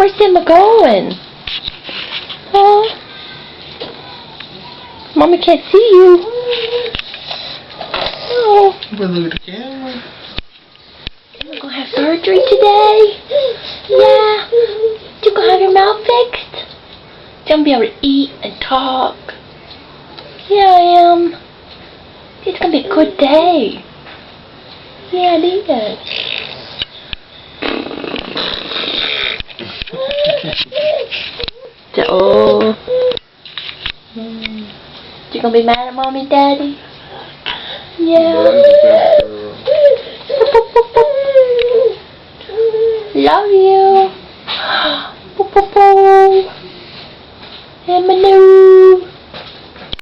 Where's Simba going? Huh? Mommy can't see you. Oh. Look at the camera. You're gonna have surgery today? Yeah. You gonna have your mouth fixed? You're gonna be able to eat and talk. Yeah, I am. It's gonna be a good day. Yeah, it is. Oh. You gonna be mad at Mommy and Daddy? Yeah.